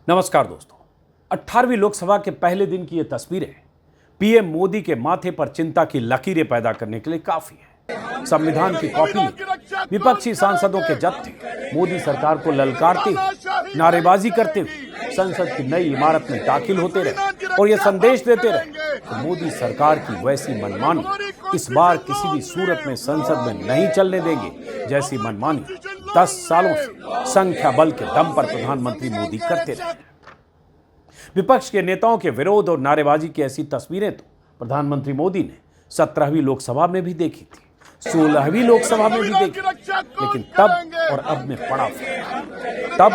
नमस्कार दोस्तों, 18वीं लोकसभा के पहले दिन की ये तस्वीरें पीएम मोदी के माथे पर चिंता की लकीरें पैदा करने के लिए काफी है। संविधान की कॉपी लेकर विपक्षी सांसदों के जत्थे मोदी सरकार को ललकारते हुए, नारेबाजी करते हुए संसद की नई इमारत में दाखिल होते रहे और ये संदेश देते रहे कि मोदी सरकार की वैसी मनमानी इस बार किसी भी सूरत में संसद में नहीं चलने देंगे, जैसी मनमानी 10 सालों से संख्या बल के दम पर प्रधानमंत्री मोदी करते रहे। विपक्ष के नेताओं के विरोध और नारेबाजी की ऐसी तस्वीरें तो प्रधानमंत्री मोदी ने 17वीं लोकसभा में भी देखी थी, 16वीं लोकसभा में भी देखी, लेकिन तब और अब में बड़ा फर्क। तब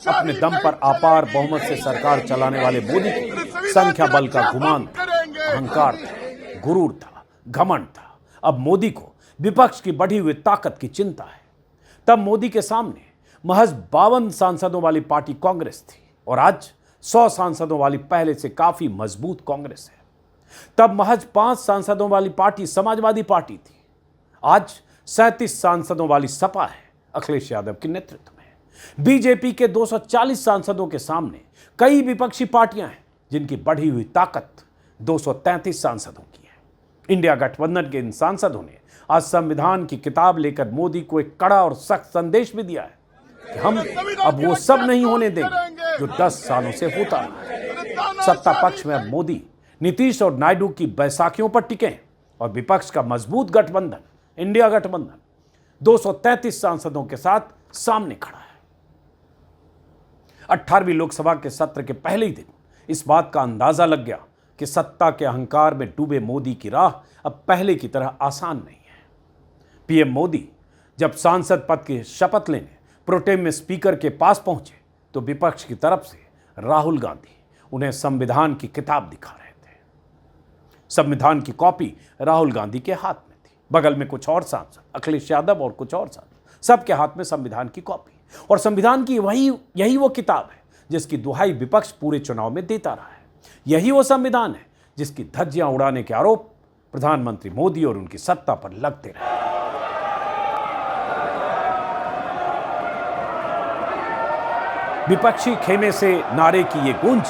अपने दम पर अपार बहुमत से सरकार चलाने वाले मोदी को संख्या बल का गुमान था, अहंकार था, गुरूर था, घमंड था। अब मोदी को विपक्ष की बढ़ी हुई ताकत की चिंता है। तब मोदी के सामने महज 52 सांसदों वाली पार्टी कांग्रेस थी और आज 100 सांसदों वाली पहले से काफी मजबूत कांग्रेस है। तब महज 5 सांसदों वाली पार्टी समाजवादी पार्टी थी, आज 37 सांसदों वाली सपा है अखिलेश यादव के नेतृत्व में। बीजेपी के 240 सांसदों के सामने कई विपक्षी पार्टियां हैं जिनकी बढ़ी हुई ताकत 233 सांसदों की है। इंडिया गठबंधन के इन सांसदों ने आज संविधान की किताब लेकर मोदी को एक कड़ा और सख्त संदेश भी दिया है कि हम अब वो सब नहीं होने देंगे जो 10 सालों से होता रहा है। सत्ता पक्ष में अब मोदी, नीतीश और नायडू की बैसाखियों पर टिके और विपक्ष का मजबूत गठबंधन इंडिया गठबंधन 233 सांसदों के साथ सामने खड़ा है। 18वीं लोकसभा के सत्र के पहले ही दिन इस बात का अंदाजा लग गया कि सत्ता के अहंकार में डूबे मोदी की राह अब पहले की तरह आसान नहीं है। पीएम मोदी जब सांसद पद की शपथ लेने प्रोटेम में स्पीकर के पास पहुंचे तो विपक्ष की तरफ से राहुल गांधी उन्हें संविधान की किताब दिखा रहे थे। संविधान की कॉपी राहुल गांधी के हाथ में थी, बगल में कुछ और सांसद, अखिलेश यादव और कुछ और सांसद, सबके हाथ में संविधान की कॉपी। और संविधान की यही वो किताब है जिसकी दुहाई विपक्ष पूरे चुनाव में देता रहा है। यही वो संविधान है जिसकी धज्जियां उड़ाने के आरोप प्रधानमंत्री मोदी और उनकी सत्ता पर लगते रहे। विपक्षी खेमे से नारे की ये गूंज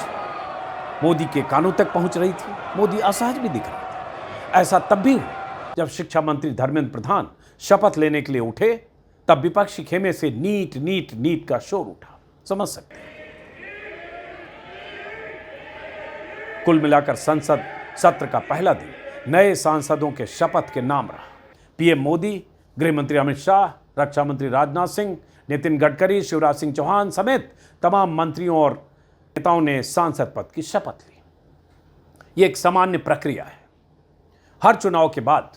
मोदी के कानों तक पहुंच रही थी। मोदी असहज भी दिख रहे थे। ऐसा तब भी हुआ जब शिक्षा मंत्री धर्मेंद्र प्रधान शपथ लेने के लिए उठे, तब विपक्षी खेमे से नीट नीट नीट का शोर उठा। समझ सकते हैं। कुल मिलाकर संसद सत्र का पहला दिन नए सांसदों के शपथ के नाम रहा। पीएम मोदी, गृह मंत्री अमित शाह, रक्षा मंत्री राजनाथ सिंह, नितिन गडकरी, शिवराज सिंह चौहान समेत तमाम मंत्रियों और नेताओं ने सांसद पद की शपथ ली। यह एक सामान्य प्रक्रिया है। हर चुनाव के बाद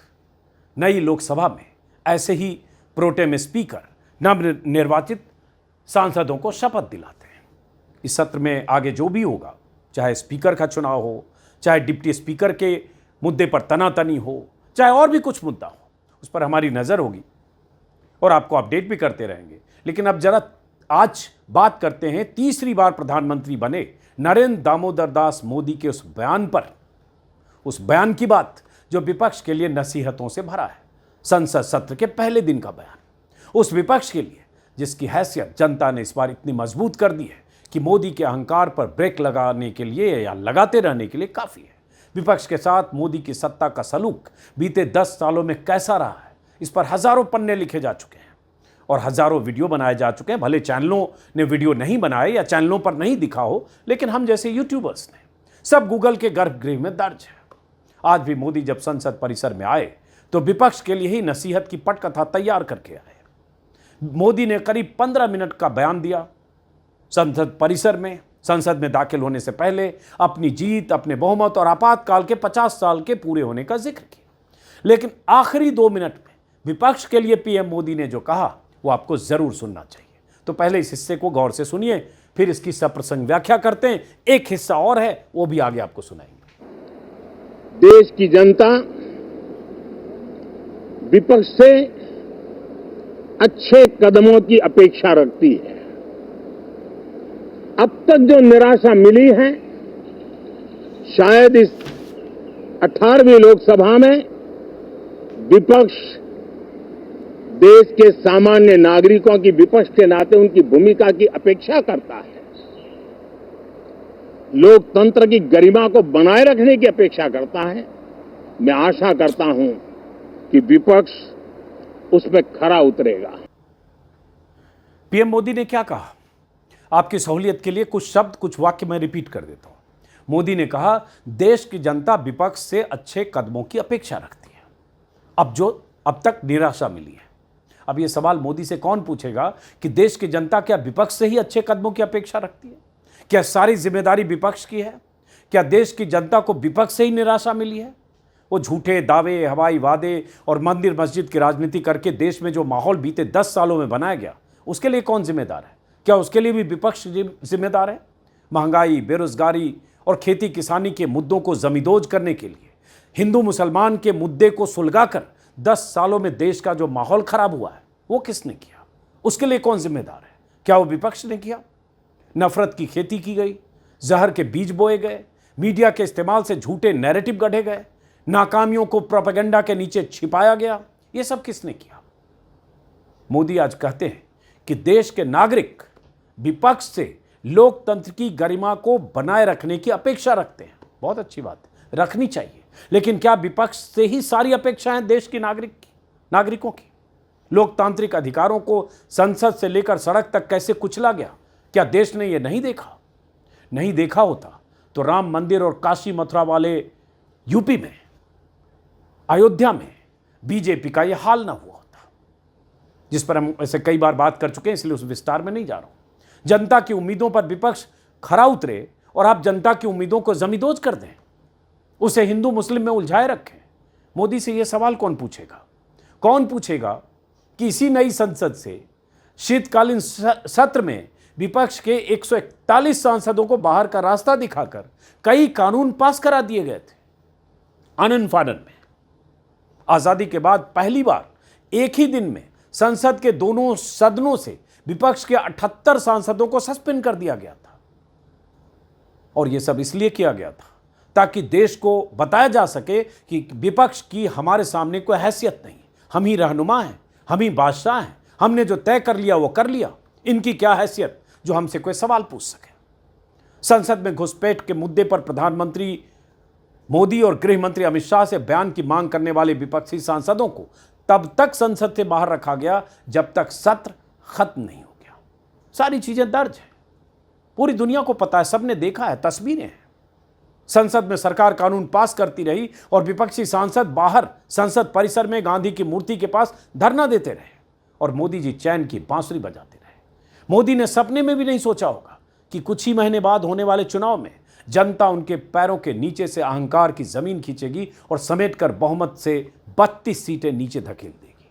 नई लोकसभा में ऐसे ही प्रोटेम स्पीकर नवनिर्वाचित सांसदों को शपथ दिलाते हैं। इस सत्र में आगे जो भी होगा, चाहे स्पीकर का चुनाव हो, चाहे डिप्टी स्पीकर के मुद्दे पर तनातनी हो, चाहे और भी कुछ मुद्दा हो, उस पर हमारी नजर होगी और आपको अपडेट भी करते रहेंगे। लेकिन अब जरा आज बात करते हैं तीसरी बार प्रधानमंत्री बने नरेंद्र दामोदर दास मोदी के उस बयान पर, उस बयान की बात जो विपक्ष के लिए नसीहतों से भरा है। संसद सत्र के पहले दिन का बयान उस विपक्ष के लिए जिसकी हैसियत जनता ने इस बार इतनी मजबूत कर दी है कि मोदी के अहंकार पर ब्रेक लगाने के लिए या लगाते रहने के लिए काफी है। विपक्ष के साथ मोदी की सत्ता का सलूक बीते 10 सालों में कैसा रहा है, इस पर हजारों पन्ने लिखे जा चुके हैं और हजारों वीडियो बनाए जा चुके हैं। भले चैनलों ने वीडियो नहीं बनाए या चैनलों पर नहीं दिखा हो, लेकिन हम जैसे यूट्यूबर्स ने सब गूगल के गर्भगृह में दर्ज है। आज भी मोदी जब संसद परिसर में आए तो विपक्ष के लिए ही नसीहत की पटकथा तैयार करके आए। मोदी ने करीब 15 मिनट का बयान दिया। संसद परिसर में, संसद में दाखिल होने से पहले अपनी जीत, अपने बहुमत और आपातकाल के 50 साल के पूरे होने का जिक्र किया। लेकिन आखिरी 2 मिनट में विपक्ष के लिए पीएम मोदी ने जो कहा वो आपको जरूर सुनना चाहिए। तो पहले इस हिस्से को गौर से सुनिए, फिर इसकी सप्रसंग व्याख्या करते हैं। एक हिस्सा और है, वो भी आगे आपको सुनाएंगे। देश की जनता विपक्ष से अच्छे कदमों की अपेक्षा रखती है। अब तक जो निराशा मिली है, शायद इस 18वीं लोकसभा में विपक्ष देश के सामान्य नागरिकों की विपक्ष के नाते उनकी भूमिका की अपेक्षा करता है। लोकतंत्र की गरिमा को बनाए रखने की अपेक्षा करता है। मैं आशा करता हूं कि विपक्ष उसमें खरा उतरेगा। पीएम मोदी ने क्या कहा? आपकी सहूलियत के लिए कुछ शब्द, कुछ वाक्य मैं रिपीट कर देता हूं। मोदी ने कहा, देश की जनता विपक्ष से अच्छे कदमों की अपेक्षा रखती है। अब तक निराशा मिली है। अब यह सवाल मोदी से कौन पूछेगा कि देश की जनता क्या विपक्ष से ही अच्छे कदमों की अपेक्षा रखती है? क्या सारी जिम्मेदारी विपक्ष की है? क्या देश की जनता को विपक्ष से ही निराशा मिली है? वो झूठे दावे, हवाई वादे और मंदिर मस्जिद की राजनीति करके देश में जो माहौल बीते 10 सालों में बनाया गया, उसके लिए कौन जिम्मेदार है? क्या उसके लिए भी विपक्ष जिम्मेदार है? महंगाई, बेरोजगारी और खेती किसानी के मुद्दों को जमींदोज करने के लिए, हिंदू मुसलमान के मुद्दे को सुलगाकर 10 सालों में देश का जो माहौल खराब हुआ है, वो किसने किया? उसके लिए कौन जिम्मेदार है? क्या वो विपक्ष ने किया? नफरत की खेती की गई, जहर के बीज बोए गए, मीडिया के इस्तेमाल से झूठे नैरेटिव गढ़े गए, नाकामियों को प्रोपेगेंडा के नीचे छिपाया गया। ये सब किसने किया? मोदी आज कहते हैं कि देश के नागरिक विपक्ष से लोकतंत्र की गरिमा को बनाए रखने की अपेक्षा रखते हैं। बहुत अच्छी बात है, रखनी चाहिए। लेकिन क्या विपक्ष से ही सारी अपेक्षाएं देश की नागरिकों की? लोकतांत्रिक अधिकारों को संसद से लेकर सड़क तक कैसे कुचला गया, क्या देश ने यह नहीं देखा? नहीं देखा होता तो राम मंदिर और काशी मथुरा वाले यूपी में, अयोध्या में बीजेपी का यह हाल ना हुआ होता, जिस पर हम ऐसे कई बार बात कर चुके हैं, इसलिए उस विस्तार में नहीं जा रहा हूं। जनता की उम्मीदों पर विपक्ष खरा उतरे और आप जनता की उम्मीदों को जमींदोज कर दें, उसे हिंदू मुस्लिम में उलझाए रखें। मोदी से यह सवाल कौन पूछेगा? कौन पूछेगा कि इसी नई संसद से शीतकालीन सत्र में विपक्ष के 141 सांसदों को बाहर का रास्ता दिखाकर कई कानून पास करा दिए गए थे आनन फानन में। आजादी के बाद पहली बार एक ही दिन में संसद के दोनों सदनों से विपक्ष के 78 सांसदों को सस्पेंड कर दिया गया था। और यह सब इसलिए किया गया था ताकि देश को बताया जा सके कि विपक्ष की हमारे सामने कोई हैसियत नहीं, हम ही रहनुमा हैं, हम ही बादशाह हैं, हमने जो तय कर लिया वो कर लिया, इनकी क्या हैसियत जो हमसे कोई सवाल पूछ सके। संसद में घुसपैठ के मुद्दे पर प्रधानमंत्री मोदी और गृह मंत्री अमित शाह से बयान की मांग करने वाले विपक्षी सांसदों को तब तक संसद से बाहर रखा गया जब तक सत्र खत्म नहीं हो गया। सारी चीजें दर्ज है, पूरी दुनिया को पता है, सबने देखा है, तस्वीरें हैं। संसद में सरकार कानून पास करती रही और विपक्षी सांसद बाहर संसद परिसर में गांधी की मूर्ति के पास धरना देते रहे और मोदी जी चैन की बांसुरी बजाते रहे। मोदी ने सपने में भी नहीं सोचा होगा कि कुछ ही महीने बाद होने वाले चुनाव में जनता उनके पैरों के नीचे से अहंकार की जमीन खींचेगी और समेटकर बहुमत से 32 सीटें नीचे धकेल देगी।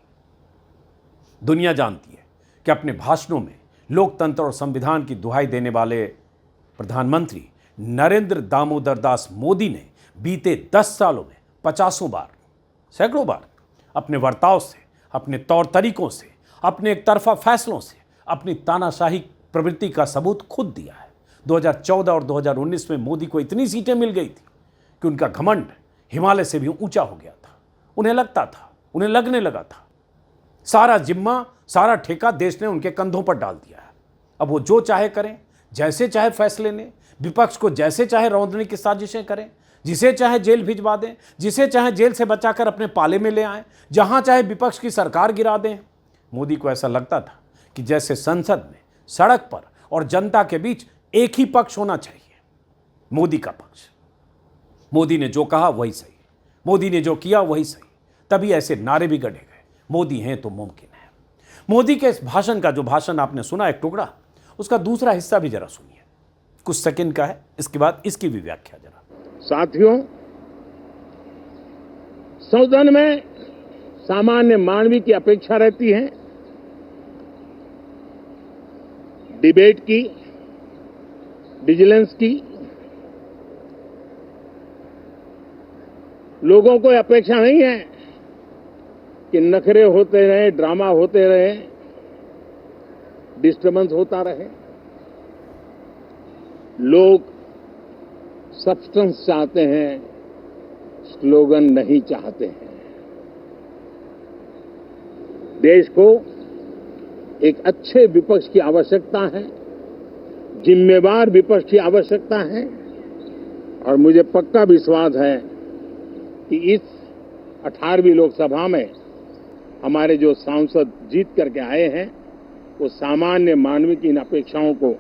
दुनिया जानती है कि अपने भाषणों में लोकतंत्र और संविधान की दुहाई देने वाले प्रधानमंत्री नरेंद्र दामोदर दास मोदी ने बीते 10 सालों में 50 बार, सैकड़ों बार अपने वर्ताव से, अपने तौर तरीकों से, अपने एक तरफा फैसलों से अपनी तानाशाही प्रवृत्ति का सबूत खुद दिया है। 2014 और 2019 में मोदी को इतनी सीटें मिल गई थी कि उनका घमंड हिमालय से भी ऊंचा हो गया था। उन्हें लगता था, उन्हें लगने लगा था सारा जिम्मा, सारा ठेका देश ने उनके कंधों पर डाल दिया है। अब वो जो चाहे करें, जैसे चाहे फैसले लें, विपक्ष को जैसे चाहे रौंदने की साजिशें करें, जिसे चाहे जेल भिजवा दें, जिसे चाहे जेल से बचाकर अपने पाले में ले आएं, जहां चाहे विपक्ष की सरकार गिरा दें। मोदी को ऐसा लगता था कि जैसे संसद में, सड़क पर और जनता के बीच एक ही पक्ष होना चाहिए, मोदी का पक्ष। मोदी ने जो कहा वही सही, मोदी ने जो किया वही सही। तभी ऐसे नारे भी गढ़े गए, मोदी हैं तो मुमकिन है। मोदी के इस भाषण का, जो भाषण आपने सुना एक टुकड़ा, उसका दूसरा हिस्सा भी जरा सुनिए, कुछ सेकंड का है, इसके बाद इसकी भी व्याख्या जरा। साथियों, सदन में सामान्य मानवीय की अपेक्षा रहती है डिबेट की, विजिलेंस की। लोगों को अपेक्षा नहीं है कि नखरे होते रहे, ड्रामा होते रहे, डिस्टर्बेंस होता रहे। लोग सब्सटेंस चाहते हैं, स्लोगन नहीं चाहते हैं। देश को एक अच्छे विपक्ष की आवश्यकता है, जिम्मेवार विपक्ष की आवश्यकता है। और मुझे पक्का विश्वास है कि इस 18वीं लोकसभा में हमारे जो सांसद जीत करके आए हैं वो सामान्य मानवीय की इन अपेक्षाओं को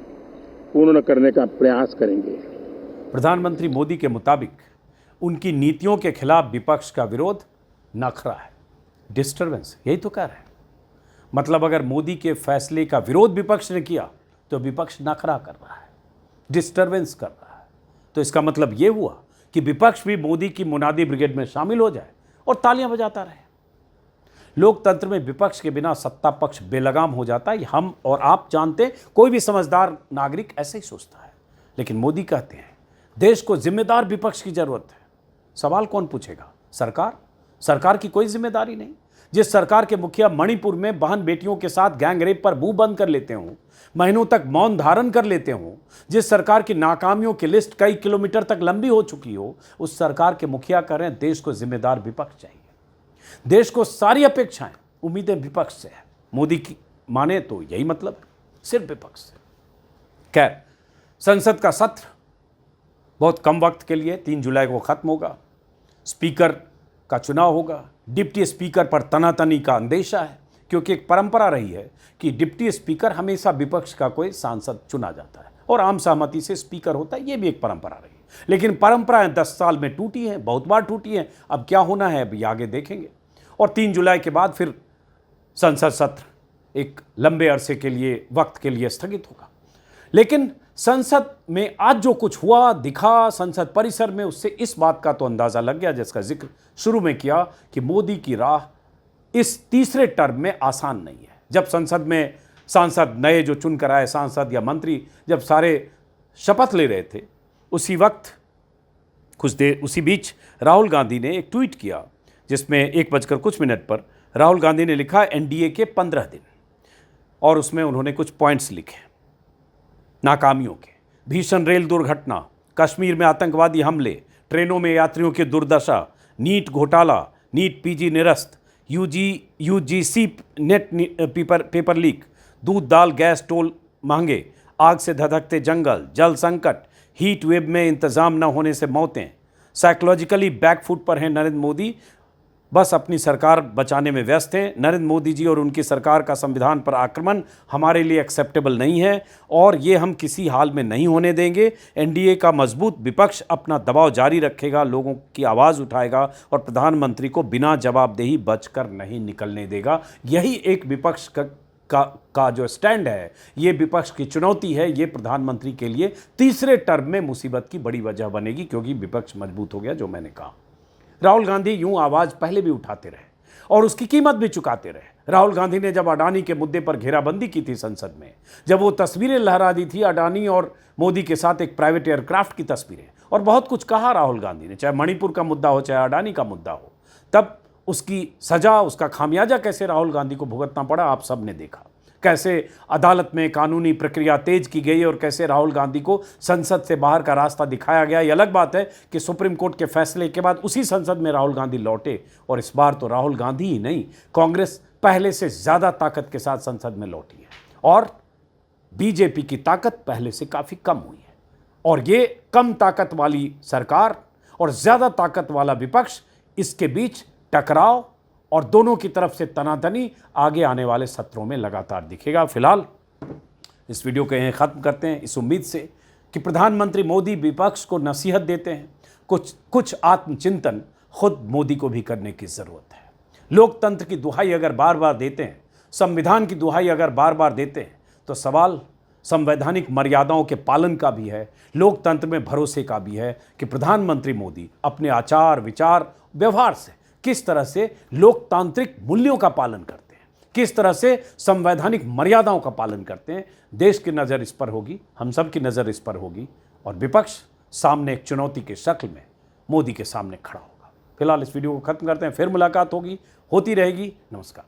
पूर्ण करने का प्रयास करेंगे। प्रधानमंत्री मोदी के मुताबिक उनकी नीतियों के खिलाफ विपक्ष का विरोध नखरा है, डिस्टरबेंस, यही तो कह रहे हैं। मतलब अगर मोदी के फैसले का विरोध विपक्ष ने किया तो विपक्ष नखरा कर रहा है, डिस्टरबेंस कर रहा है। तो इसका मतलब ये हुआ कि विपक्ष भी मोदी की मुनादी ब्रिगेड में शामिल हो जाए और तालियां बजाता रहे। लोकतंत्र में विपक्ष के बिना सत्ता पक्ष बेलगाम हो जाता है, हम और आप जानते, कोई भी समझदार नागरिक ऐसे ही सोचता है। लेकिन मोदी कहते हैं देश को जिम्मेदार विपक्ष की जरूरत है। सवाल कौन पूछेगा? सरकार की कोई जिम्मेदारी नहीं। जिस सरकार के मुखिया मणिपुर में बहन बेटियों के साथ गैंग रेप पर मुंह बंद कर लेते हों, महीनों तक मौन धारण कर लेते हों, जिस सरकार की नाकामियों की लिस्ट कई किलोमीटर तक लंबी हो चुकी हो, उस सरकार के मुखिया कह रहे हैं देश को जिम्मेदार विपक्ष चाहिए। देश को सारी अपेक्षाएं, उम्मीदें विपक्ष से है। मोदी की माने तो यही मतलब सिर्फ विपक्ष से। खैर, संसद का सत्र बहुत कम वक्त के लिए 3 जुलाई को खत्म होगा। स्पीकर का चुनाव होगा। डिप्टी स्पीकर पर तनातनी का अंदेशा है, क्योंकि एक परंपरा रही है कि डिप्टी स्पीकर हमेशा विपक्ष का कोई सांसद चुना जाता है और आम सहमति से स्पीकर होता है। ये भी एक परंपरा रही है, लेकिन परंपराएं 10 साल में टूटी हैं, बहुत बार टूटी हैं। अब क्या होना है अभी आगे देखेंगे। और 3 जुलाई के बाद फिर संसद सत्र एक लंबे अरसे के लिए, वक्त के लिए स्थगित होगा। लेकिन संसद में आज जो कुछ हुआ दिखा संसद परिसर में, उससे इस बात का तो अंदाजा लग गया, जिसका जिक्र शुरू में किया, कि मोदी की राह इस तीसरे टर्म में आसान नहीं है। जब संसद में सांसद नए जो चुनकर आए सांसद या मंत्री जब सारे शपथ ले रहे थे, उसी वक्त उसी बीच राहुल गांधी ने एक ट्वीट किया, जिसमें 1:कुछ पर राहुल गांधी ने लिखा एनडीए के 15 दिन, और उसमें उन्होंने कुछ पॉइंट्स लिखे। नाकामियों के, भीषण रेल दुर्घटना, कश्मीर में आतंकवादी हमले, ट्रेनों में यात्रियों की दुर्दशा, नीट घोटाला, नीट पीजी निरस्त, यूजीसी नेट पेपर लीक, दूध दाल गैस टोल महंगे, आग से धधकते जंगल, जल संकट, हीट वेव में इंतजाम न होने से मौतें। साइकोलॉजिकली बैकफुट पर हैं नरेंद्र मोदी, बस अपनी सरकार बचाने में व्यस्त हैं। नरेंद्र मोदी जी और उनकी सरकार का संविधान पर आक्रमण हमारे लिए एक्सेप्टेबल नहीं है और ये हम किसी हाल में नहीं होने देंगे। एनडीए का मजबूत विपक्ष अपना दबाव जारी रखेगा, लोगों की आवाज़ उठाएगा और प्रधानमंत्री को बिना जवाबदेही बचकर नहीं निकलने देगा। यही एक विपक्ष का जो स्टैंड है, ये विपक्ष की चुनौती है। ये प्रधानमंत्री के लिए तीसरे टर्म में मुसीबत की बड़ी वजह बनेगी, क्योंकि विपक्ष मजबूत हो गया, जो मैंने कहा। राहुल गांधी यूं आवाज पहले भी उठाते रहे और उसकी कीमत भी चुकाते रहे। राहुल गांधी ने जब अडानी के मुद्दे पर घेराबंदी की थी संसद में, जब वो तस्वीरें लहरा दी थी अडानी और मोदी के साथ एक प्राइवेट एयरक्राफ्ट की तस्वीरें, और बहुत कुछ कहा राहुल गांधी ने, चाहे मणिपुर का मुद्दा हो चाहे अडानी का मुद्दा हो, तब उसकी सजा, उसका खामियाजा कैसे राहुल गांधी को भुगतना पड़ा, आप सब ने देखा। कैसे अदालत में कानूनी प्रक्रिया तेज की गई और कैसे राहुल गांधी को संसद से बाहर का रास्ता दिखाया गया। ये अलग बात है कि सुप्रीम कोर्ट के फैसले के बाद उसी संसद में राहुल गांधी लौटे, और इस बार तो राहुल गांधी ही नहीं, कांग्रेस पहले से ज्यादा ताकत के साथ संसद में लौटी है और बीजेपी की ताकत पहले से काफी कम हुई है। और ये कम ताकत वाली सरकार और ज्यादा ताकत वाला विपक्ष, इसके बीच टकराव और दोनों की तरफ से तनातनी आगे आने वाले सत्रों में लगातार दिखेगा। फिलहाल इस वीडियो को यहीं ख़त्म करते हैं, इस उम्मीद से कि प्रधानमंत्री मोदी विपक्ष को नसीहत देते हैं। कुछ आत्मचिंतन खुद मोदी को भी करने की ज़रूरत है। लोकतंत्र की दुहाई अगर बार बार देते हैं, संविधान की दुहाई अगर बार बार देते हैं, तो सवाल संवैधानिक मर्यादाओं के पालन का भी है, लोकतंत्र में भरोसे का भी है कि प्रधानमंत्री मोदी अपने आचार विचार व्यवहार से किस तरह से लोकतांत्रिक मूल्यों का पालन करते हैं, किस तरह से संवैधानिक मर्यादाओं का पालन करते हैं। देश की नज़र इस पर होगी, हम सब की नज़र इस पर होगी, और विपक्ष सामने एक चुनौती के शक्ल में मोदी के सामने खड़ा होगा। फिलहाल इस वीडियो को खत्म करते हैं, फिर मुलाकात होती रहेगी। नमस्कार।